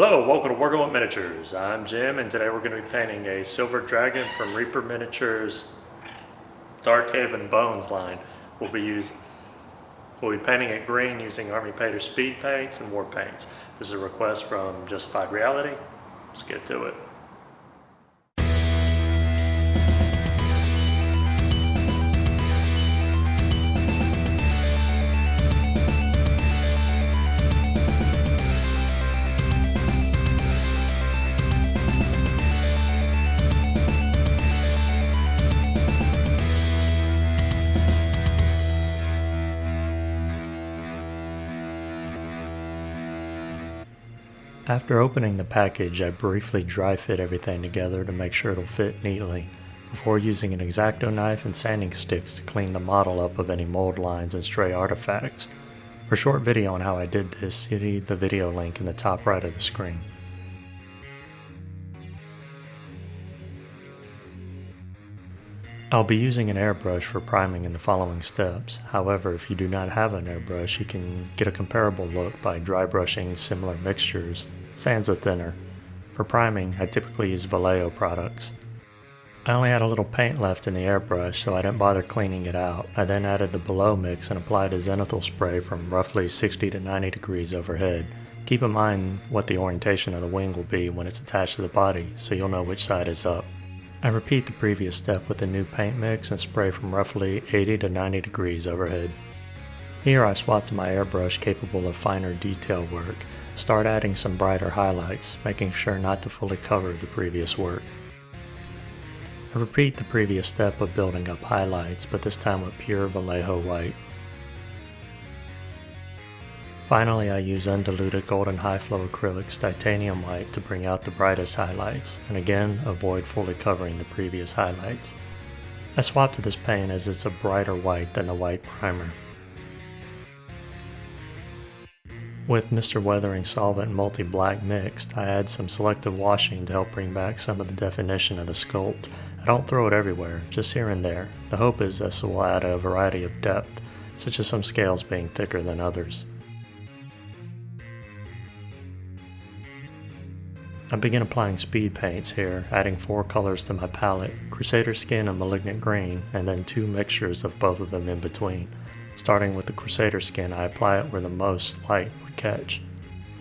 Hello, welcome to Working with Miniatures. I'm Jim, and today we're going to be painting a silver dragon from Reaper Miniatures Dark Haven Bones line. We'll be painting it green using Army Painter speed paints and war paints. This is a request from Justified Reality. Let's get to it. After opening the package, I briefly dry fit everything together to make sure it'll fit neatly, before using an X-Acto knife and sanding sticks to clean the model up of any mold lines and stray artifacts. For a short video on how I did this, see the video link in the top right of the screen. I'll be using an airbrush for priming in the following steps. However, if you do not have an airbrush, you can get a comparable look by dry brushing similar mixtures, sans a thinner. For priming, I typically use Vallejo products. I only had a little paint left in the airbrush, so I didn't bother cleaning it out. I then added the below mix and applied a zenithal spray from roughly 60 to 90 degrees overhead. Keep in mind what the orientation of the wing will be when it's attached to the body, so you'll know which side is up. I repeat the previous step with a new paint mix and spray from roughly 80 to 90 degrees overhead. Here I swap to my airbrush capable of finer detail work. Start adding some brighter highlights, making sure not to fully cover the previous work. I repeat the previous step of building up highlights, but this time with pure Vallejo white. Finally, I use undiluted golden high flow acrylics titanium white to bring out the brightest highlights, and again avoid fully covering the previous highlights. I swap to this paint as it's a brighter white than the white primer. With Mr. Weathering Solvent Multi-Black mixed, I add some selective washing to help bring back some of the definition of the sculpt. I don't throw it everywhere, just here and there. The hope is this will add a variety of depth, such as some scales being thicker than others. I begin applying speed paints here, adding 4 colors to my palette, Crusader Skin and Malignant Green, and then 2 mixtures of both of them in between. Starting with the Crusader Skin, I apply it where the most light would catch.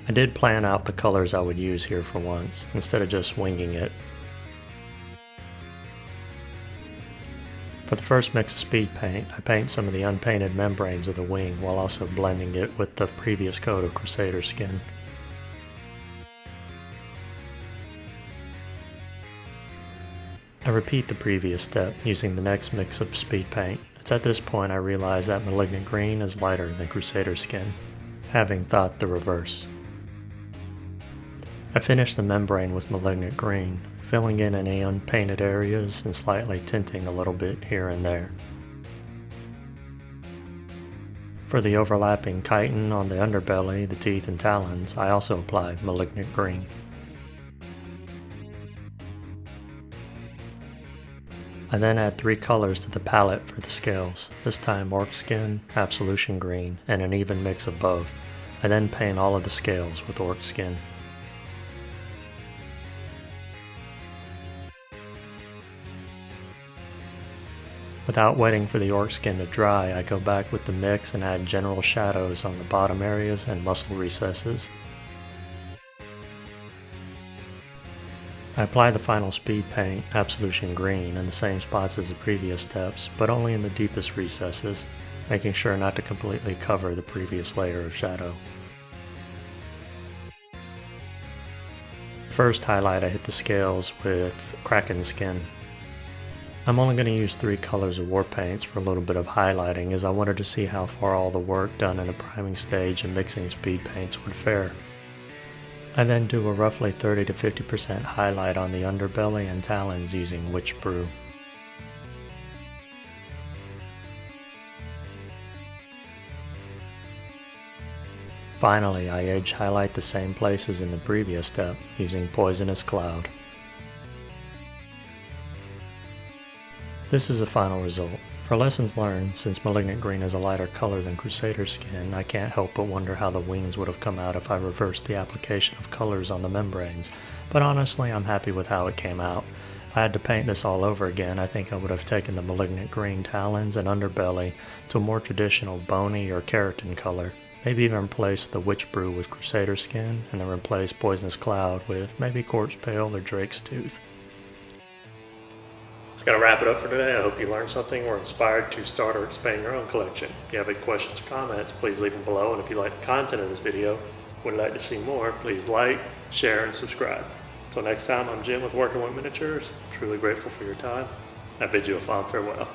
I did plan out the colors I would use here for once, instead of just winging it. For the first mix of speed paint, I paint some of the unpainted membranes of the wing while also blending it with the previous coat of Crusader Skin. I repeat the previous step using the next mix of speed paint. It's at this point I realize that Malignant Green is lighter than Crusader Skin, having thought the reverse. I finish the membrane with Malignant Green, filling in any unpainted areas and slightly tinting a little bit here and there. For the overlapping chitin on the underbelly, the teeth and talons, I also apply Malignant Green. I then add 3 colors to the palette for the scales, this time Orc Skin, Absolution Green, and an even mix of both. I then paint all of the scales with Orc Skin. Without waiting for the Orc Skin to dry, I go back with the mix and add general shadows on the bottom areas and muscle recesses. I apply the final speed paint, Absolution Green, in the same spots as the previous steps, but only in the deepest recesses, making sure not to completely cover the previous layer of shadow. First highlight, I hit the scales with Kraken Skin. I'm only going to use 3 colors of Warpaints for a little bit of highlighting, as I wanted to see how far all the work done in the priming stage and mixing speed paints would fare. I then do a roughly 30 to 50% highlight on the underbelly and talons using Witch Brew. Finally, I edge highlight the same places in the previous step using Poisonous Cloud. This is the final result. For lessons learned, since Malignant Green is a lighter color than Crusader Skin, I can't help but wonder how the wings would have come out if I reversed the application of colors on the membranes, but honestly I'm happy with how it came out. If I had to paint this all over again, I think I would have taken the Malignant Green talons and underbelly to a more traditional bony or keratin color. Maybe even replace the Witch Brew with Crusader Skin, and then replace Poisonous Cloud with maybe Corpse Pale or Drake's Tooth. That's going to wrap it up for today. I hope you learned something or inspired to start or expand your own collection. If you have any questions or comments, please leave them below. And if you like the content of this video, would like to see more, please like, share, and subscribe. Until next time, I'm Jim with Working with Miniatures. Truly grateful for your time. I bid you a fond farewell.